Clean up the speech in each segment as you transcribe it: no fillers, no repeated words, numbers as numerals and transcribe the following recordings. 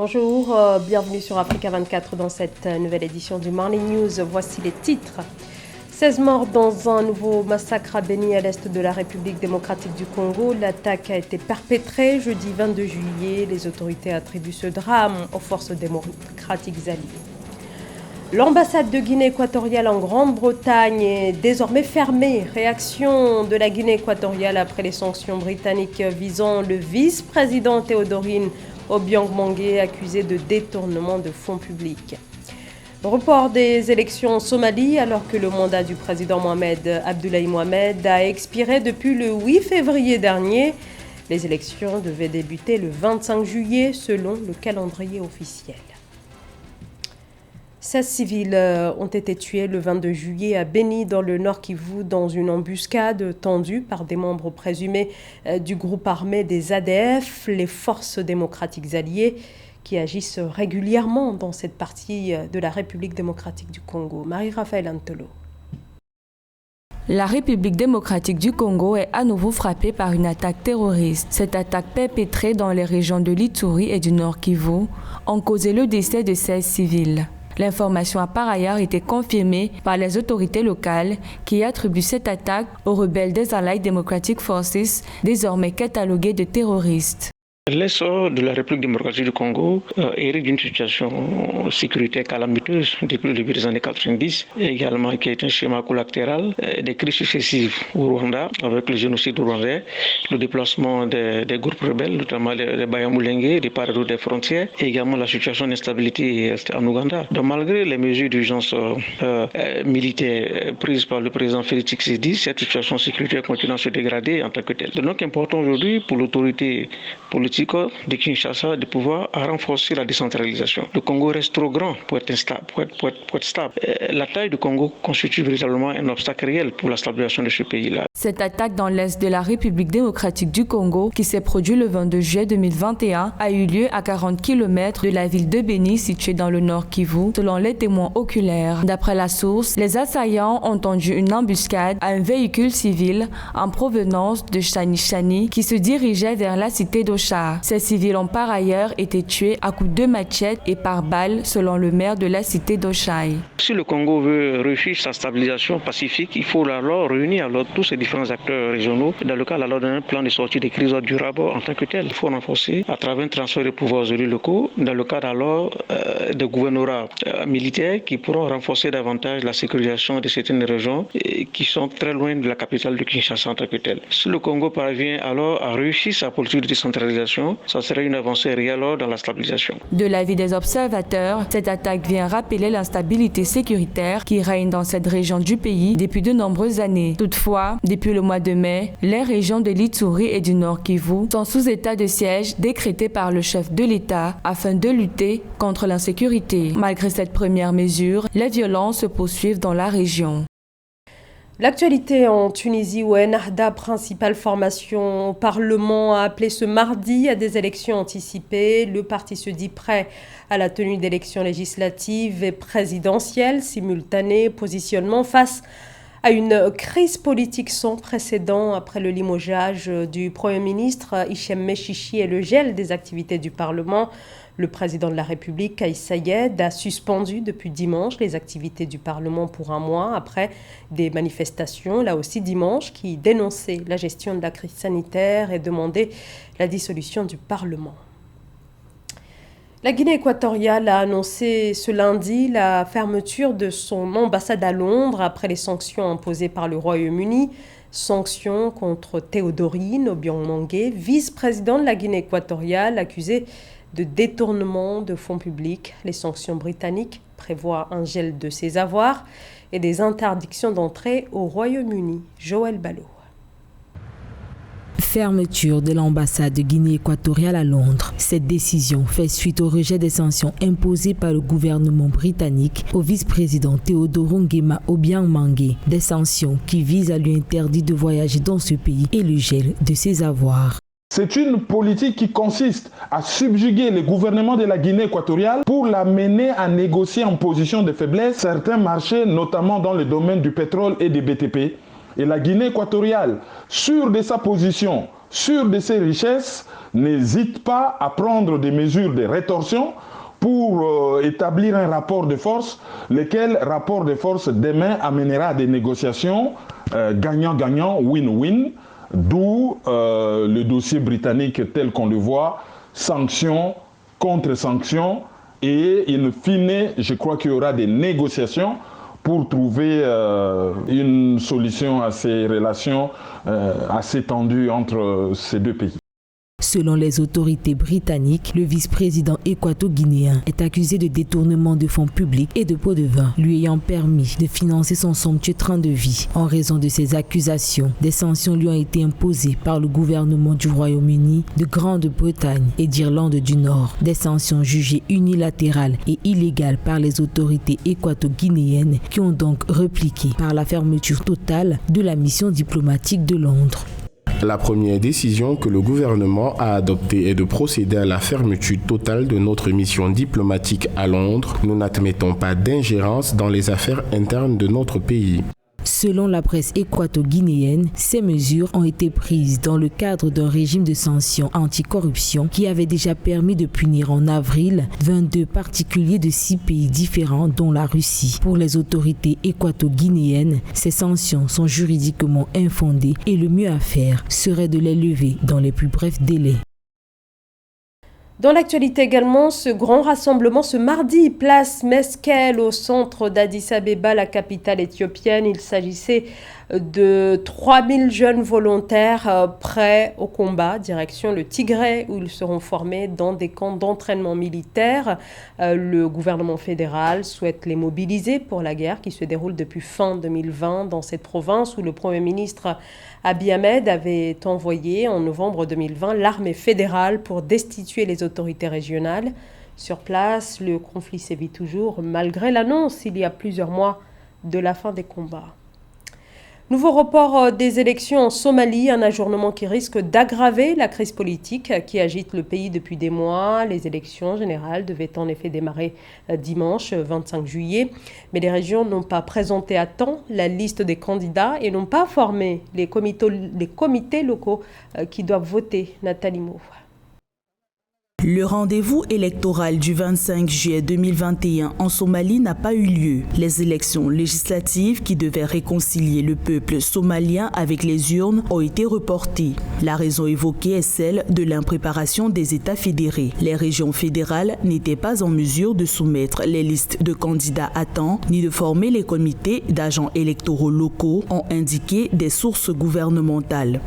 Bonjour, bienvenue sur Africa 24 dans cette nouvelle édition du Morning News. Voici les titres. 16 morts dans un nouveau massacre à Beni à l'est de la République démocratique du Congo. L'attaque a été perpétrée jeudi 22 juillet. Les autorités attribuent ce drame aux forces démocratiques alliées. L'ambassade de Guinée équatoriale en Grande-Bretagne est désormais fermée. Réaction de la Guinée équatoriale après les sanctions britanniques visant le vice-président Théodorine Obiang Mangué, accusé de détournement de fonds publics. Report des élections en Somalie alors que le mandat du président Abdoulaye Mohamed a expiré depuis le 8 février dernier. Les élections devaient débuter le 25 juillet selon le calendrier officiel. 16 civils ont été tués le 22 juillet à Beni, dans le Nord Kivu, dans une embuscade tendue par des membres présumés du groupe armé des ADF, les forces démocratiques alliées, qui agissent régulièrement dans cette partie de la République démocratique du Congo. Marie-Raphaël Antolo. La République démocratique du Congo est à nouveau frappée par une attaque terroriste. Cette attaque perpétrée dans les régions de l'Ituri et du Nord Kivu a causé le décès de 16 civils. L'information a par ailleurs été confirmée par les autorités locales qui attribuent cette attaque aux rebelles des Allied Democratic Forces, désormais catalogués de terroristes. L'essor de la République démocratique du Congo hérite d'une situation sécuritaire calamiteuse depuis le début des années 90, et également qui est un schéma collatéral des crises successives au Rwanda, avec le génocide rwandais, le déplacement des groupes rebelles, notamment les Banyamulenge, des part et d'autre des frontières, et également la situation d'instabilité en Ouganda. Donc malgré les mesures d'urgence militaires prises par le président Félix Tshisekedi, cette situation sécuritaire continue à se dégrader en tant que telle. C'est donc important aujourd'hui pour l'autorité politique de Kinshasa de pouvoir renforcer la décentralisation. Le Congo reste trop grand pour être stable. La taille du Congo constitue véritablement un obstacle réel pour la stabilisation de ce pays-là. Cette attaque dans l'est de la République démocratique du Congo, qui s'est produite le 22 juillet 2021, a eu lieu à 40 km de la ville de Beni, située dans le Nord Kivu, selon les témoins oculaires. D'après la source, les assaillants ont tendu une embuscade à un véhicule civil en provenance de Chani qui se dirigeait vers la cité d'Ocha. Ces civils ont par ailleurs été tués à coups de machette et par balles, selon le maire de la cité d'Ochaï. Si le Congo veut réussir sa stabilisation pacifique, il faut alors réunir tous ces différents acteurs régionaux dans le cadre d'un plan de sortie des crises durable en tant que tel. Il faut renforcer à travers un transfert de pouvoirs aux élus locaux dans le cadre alors de gouvernorats militaires qui pourront renforcer davantage la sécurisation de certaines régions qui sont très loin de la capitale de Kinshasa en tant que tel. Si le Congo parvient alors à réussir sa politique de décentralisation, ça serait une avancée réelle dans la stabilisation. De l'avis des observateurs, cette attaque vient rappeler l'instabilité sécuritaire qui règne dans cette région du pays depuis de nombreuses années. Toutefois, depuis le mois de mai, les régions de l'Ituri et du Nord Kivu sont sous état de siège décrété par le chef de l'État afin de lutter contre l'insécurité. Malgré cette première mesure, les violences se poursuivent dans la région. L'actualité en Tunisie, où Ennahda, principale formation au Parlement, a appelé ce mardi à des élections anticipées. Le parti se dit prêt à la tenue d'élections législatives et présidentielles simultanées. Positionnement face à une crise politique sans précédent après le limogeage du Premier ministre Hichem Mechichi et le gel des activités du Parlement. Le président de la République, Kais Saied, a suspendu depuis dimanche les activités du Parlement pour un mois après des manifestations, là aussi dimanche, qui dénonçaient la gestion de la crise sanitaire et demandaient la dissolution du Parlement. La Guinée équatoriale a annoncé ce lundi la fermeture de son ambassade à Londres après les sanctions imposées par le Royaume-Uni. Sanctions contre Théodorine Obiang Mangué, vice-président de la Guinée équatoriale, accusé de détournement de fonds publics. Les sanctions britanniques prévoient un gel de ses avoirs et des interdictions d'entrée au Royaume-Uni. Joël Ballot. Fermeture de l'ambassade de Guinée équatoriale à Londres. Cette décision fait suite au rejet des sanctions imposées par le gouvernement britannique au vice-président Théodorine Obiang Mangué. Des sanctions qui visent à lui interdire de voyager dans ce pays et le gel de ses avoirs. C'est une politique qui consiste à subjuguer le gouvernement de la Guinée équatoriale pour l'amener à négocier en position de faiblesse certains marchés, notamment dans le domaine du pétrole et des BTP. Et la Guinée équatoriale, sûre de sa position sûrs de ces richesses, n'hésitent pas à prendre des mesures de rétorsion pour établir un rapport de force, lequel rapport de force demain amènera à des négociations gagnant-gagnant, win-win, d'où le dossier britannique tel qu'on le voit, sanctions, contre-sanctions, et in fine, je crois qu'il y aura des négociations pour trouver une solution à ces relations assez tendues entre ces deux pays. Selon les autorités britanniques, le vice-président équato-guinéen est accusé de détournement de fonds publics et de pots de vin, lui ayant permis de financer son somptueux train de vie. En raison de ces accusations, des sanctions lui ont été imposées par le gouvernement du Royaume-Uni, de Grande-Bretagne et d'Irlande du Nord. Des sanctions jugées unilatérales et illégales par les autorités équato-guinéennes qui ont donc repliqué par la fermeture totale de la mission diplomatique de Londres. La première décision que le gouvernement a adoptée est de procéder à la fermeture totale de notre mission diplomatique à Londres. Nous n'admettons pas d'ingérence dans les affaires internes de notre pays. Selon la presse équato-guinéenne, ces mesures ont été prises dans le cadre d'un régime de sanctions anticorruption qui avait déjà permis de punir en avril 22 particuliers de 6 pays différents, dont la Russie. Pour les autorités équato-guinéennes, ces sanctions sont juridiquement infondées et le mieux à faire serait de les lever dans les plus brefs délais. Dans l'actualité également, ce grand rassemblement ce mardi, place Meskel au centre d'Addis Abeba, la capitale éthiopienne. Il s'agissait de 3000 jeunes volontaires prêts au combat, direction le Tigré, où ils seront formés dans des camps d'entraînement militaire. Le gouvernement fédéral souhaite les mobiliser pour la guerre qui se déroule depuis fin 2020 dans cette province où le Premier ministre Abiy Ahmed avait envoyé en novembre 2020 l'armée fédérale pour destituer les autorités régionales. Sur place, le conflit sévit toujours malgré l'annonce il y a plusieurs mois de la fin des combats. Nouveau report des élections en Somalie, un ajournement qui risque d'aggraver la crise politique qui agite le pays depuis des mois. Les élections générales devaient en effet démarrer dimanche 25 juillet, mais les régions n'ont pas présenté à temps la liste des candidats et n'ont pas formé les comités locaux qui doivent voter. Nathalie Mou. Le rendez-vous électoral du 25 juillet 2021 en Somalie n'a pas eu lieu. Les élections législatives qui devaient réconcilier le peuple somalien avec les urnes ont été reportées. La raison évoquée est celle de l'impréparation des États fédérés. Les régions fédérales n'étaient pas en mesure de soumettre les listes de candidats à temps ni de former les comités d'agents électoraux locaux, ont indiqué des sources gouvernementales.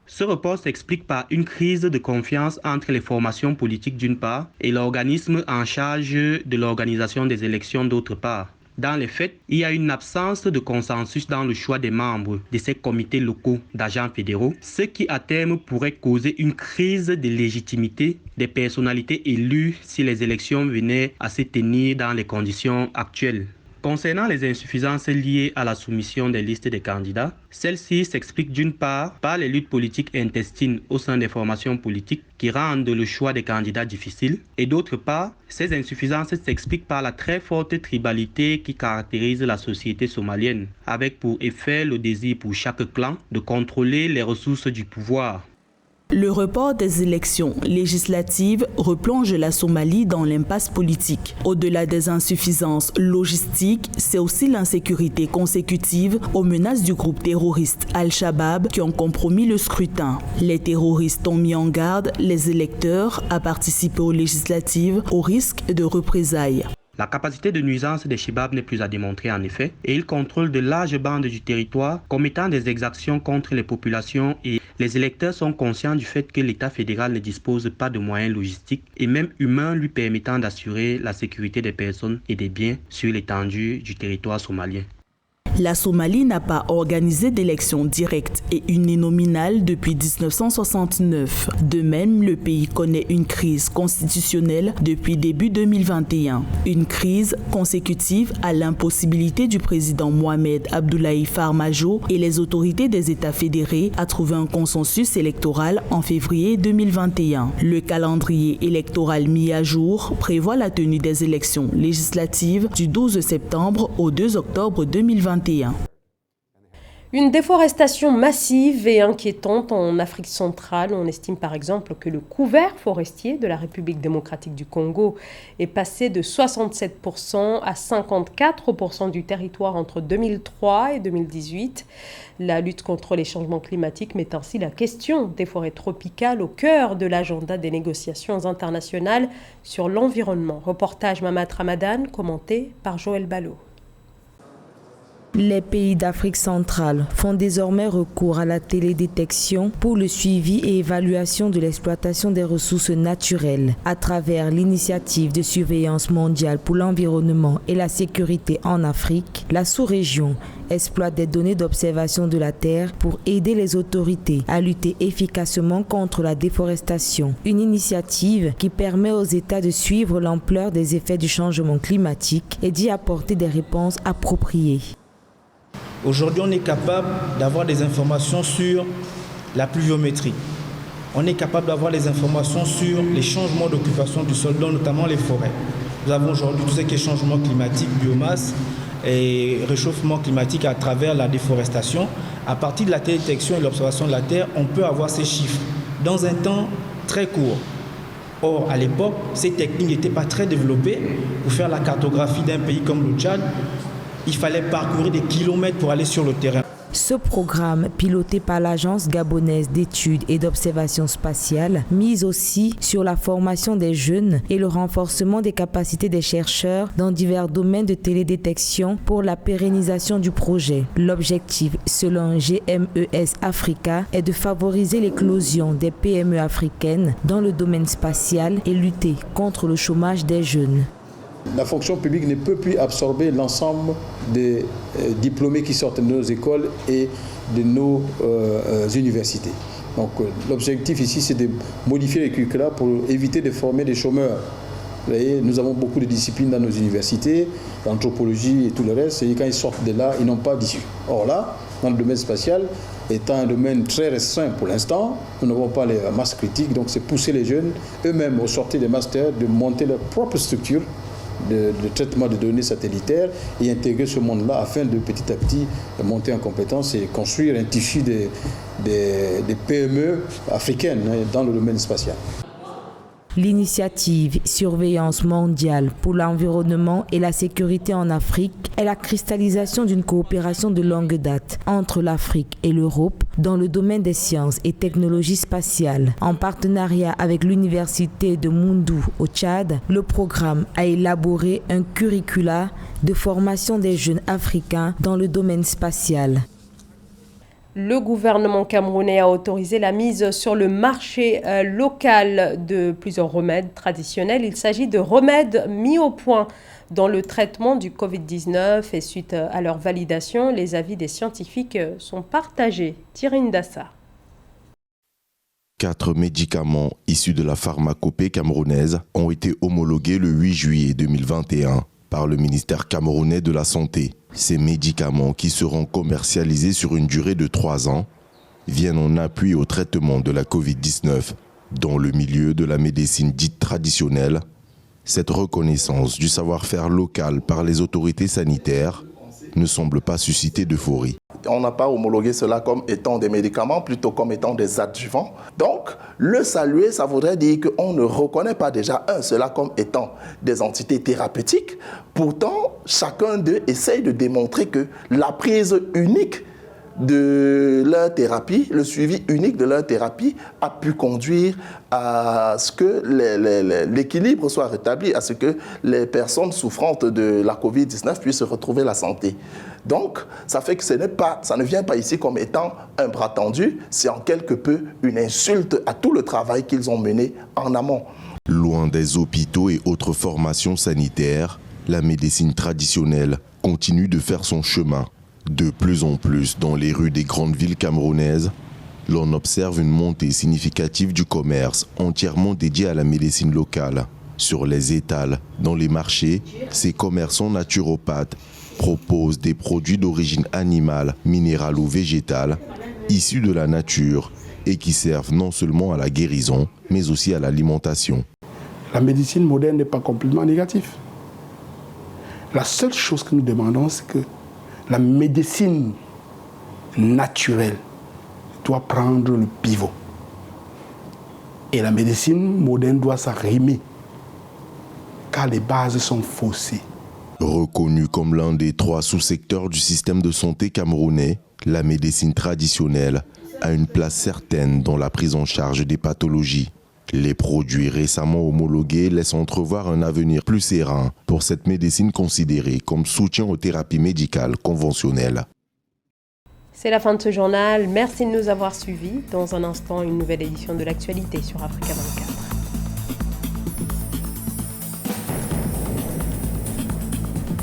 Ce report s'explique par une crise de confiance entre les formations politiques d'une part et l'organisme en charge de l'organisation des élections d'autre part. Dans les faits, il y a une absence de consensus dans le choix des membres de ces comités locaux d'agents fédéraux, ce qui à terme pourrait causer une crise de légitimité des personnalités élues si les élections venaient à se tenir dans les conditions actuelles. Concernant les insuffisances liées à la soumission des listes des candidats, celles-ci s'expliquent d'une part par les luttes politiques intestines au sein des formations politiques qui rendent le choix des candidats difficile, et d'autre part, ces insuffisances s'expliquent par la très forte tribalité qui caractérise la société somalienne, avec pour effet le désir pour chaque clan de contrôler les ressources du pouvoir. Le report des élections législatives replonge la Somalie dans l'impasse politique. Au-delà des insuffisances logistiques, c'est aussi l'insécurité consécutive aux menaces du groupe terroriste Al-Shabaab qui ont compromis le scrutin. Les terroristes ont mis en garde les électeurs à participer aux législatives au risque de représailles. La capacité de nuisance des Shebab n'est plus à démontrer en effet, et ils contrôlent de larges bandes du territoire, commettant des exactions contre les populations, et les électeurs sont conscients du fait que l'État fédéral ne dispose pas de moyens logistiques et même humains lui permettant d'assurer la sécurité des personnes et des biens sur l'étendue du territoire somalien. La Somalie n'a pas organisé d'élections directes et uninominales depuis 1969. De même, le pays connaît une crise constitutionnelle depuis début 2021. Une crise consécutive à l'impossibilité du président Mohamed Abdullahi Farmajo et les autorités des États fédérés à trouver un consensus électoral en février 2021. Le calendrier électoral mis à jour prévoit la tenue des élections législatives du 12 septembre au 2 octobre 2021. Une déforestation massive et inquiétante en Afrique centrale. On estime par exemple que le couvert forestier de la République démocratique du Congo est passé de 67% à 54% du territoire entre 2003 et 2018. La lutte contre les changements climatiques met ainsi la question des forêts tropicales au cœur de l'agenda des négociations internationales sur l'environnement. Reportage Mamat Ramadan, commenté par Joël Ballot. Les pays d'Afrique centrale font désormais recours à la télédétection pour le suivi et évaluation de l'exploitation des ressources naturelles. À travers l'initiative de surveillance mondiale pour l'environnement et la sécurité en Afrique, la sous-région exploite des données d'observation de la Terre pour aider les autorités à lutter efficacement contre la déforestation. Une initiative qui permet aux États de suivre l'ampleur des effets du changement climatique et d'y apporter des réponses appropriées. Aujourd'hui, on est capable d'avoir des informations sur la pluviométrie. On est capable d'avoir des informations sur les changements d'occupation du sol, notamment les forêts. Nous avons aujourd'hui tout ce qui est changement climatique, biomasse et réchauffement climatique à travers la déforestation. À partir de la télédétection et de l'observation de la Terre, on peut avoir ces chiffres dans un temps très court. Or, à l'époque, ces techniques n'étaient pas très développées. Pour faire la cartographie d'un pays comme le Tchad, il fallait parcourir des kilomètres pour aller sur le terrain. Ce programme, piloté par l'Agence gabonaise d'études et d'observation spatiale, mise aussi sur la formation des jeunes et le renforcement des capacités des chercheurs dans divers domaines de télédétection pour la pérennisation du projet. L'objectif, selon GMES Africa, est de favoriser l'éclosion des PME africaines dans le domaine spatial et lutter contre le chômage des jeunes. La fonction publique ne peut plus absorber l'ensemble des diplômés qui sortent de nos écoles et de nos universités. Donc l'objectif ici, c'est de modifier les curricula pour éviter de former des chômeurs. Vous voyez, nous avons beaucoup de disciplines dans nos universités, l'anthropologie et tout le reste, et quand ils sortent de là, ils n'ont pas d'issue. Or là, dans le domaine spatial, étant un domaine très restreint pour l'instant, nous n'avons pas les masses critiques, donc c'est pousser les jeunes eux-mêmes au sortir des masters de monter leur propre structure de traitement de données satellitaires et intégrer ce monde-là afin de petit à petit monter en compétence et construire un tissu des PME africaines dans le domaine spatial. L'initiative Surveillance mondiale pour l'environnement et la sécurité en Afrique est la cristallisation d'une coopération de longue date entre l'Afrique et l'Europe dans le domaine des sciences et technologies spatiales. En partenariat avec l'université de Moundou au Tchad, le programme a élaboré un curricula de formation des jeunes africains dans le domaine spatial. Le gouvernement camerounais a autorisé la mise sur le marché local de plusieurs remèdes traditionnels. Il s'agit de remèdes mis au point dans le traitement du Covid-19 et suite à leur validation, les avis des scientifiques sont partagés. Thierry Ndassa. 4 médicaments issus de la pharmacopée camerounaise ont été homologués le 8 juillet 2021 par le ministère camerounais de la Santé. Ces médicaments, qui seront commercialisés sur une durée de 3 ans, viennent en appui au traitement de la Covid-19. Dans le milieu de la médecine dite traditionnelle, cette reconnaissance du savoir-faire local par les autorités sanitaires ne semble pas susciter d'euphorie. On n'a pas homologué cela comme étant des médicaments, plutôt comme étant des adjuvants. Donc, le saluer, ça voudrait dire qu'on ne reconnaît pas déjà cela comme étant des entités thérapeutiques. Pourtant, chacun d'eux essaye de démontrer que la prise unique de leur thérapie, le suivi unique de leur thérapie a pu conduire à ce que l'équilibre soit rétabli, à ce que les personnes souffrantes de la Covid-19 puissent retrouver la santé. Donc, ça fait que ça ne vient pas ici comme étant un bras tendu, c'est en quelque peu une insulte à tout le travail qu'ils ont mené en amont. Loin des hôpitaux et autres formations sanitaires, la médecine traditionnelle continue de faire son chemin. De plus en plus, dans les rues des grandes villes camerounaises, l'on observe une montée significative du commerce entièrement dédié à la médecine locale. Sur les étals, dans les marchés, ces commerçants naturopathes proposent des produits d'origine animale, minérale ou végétale, issus de la nature et qui servent non seulement à la guérison, mais aussi à l'alimentation. La médecine moderne n'est pas complètement négative. La seule chose que nous demandons, c'est que la médecine naturelle doit prendre le pivot. Et la médecine moderne doit s'arrimer, car les bases sont faussées. Reconnu comme l'un des 3 sous-secteurs du système de santé camerounais, la médecine traditionnelle a une place certaine dans la prise en charge des pathologies. Les produits récemment homologués laissent entrevoir un avenir plus serein pour cette médecine considérée comme soutien aux thérapies médicales conventionnelles. C'est la fin de ce journal. Merci de nous avoir suivis. Dans un instant, une nouvelle édition de l'actualité sur Africa 24.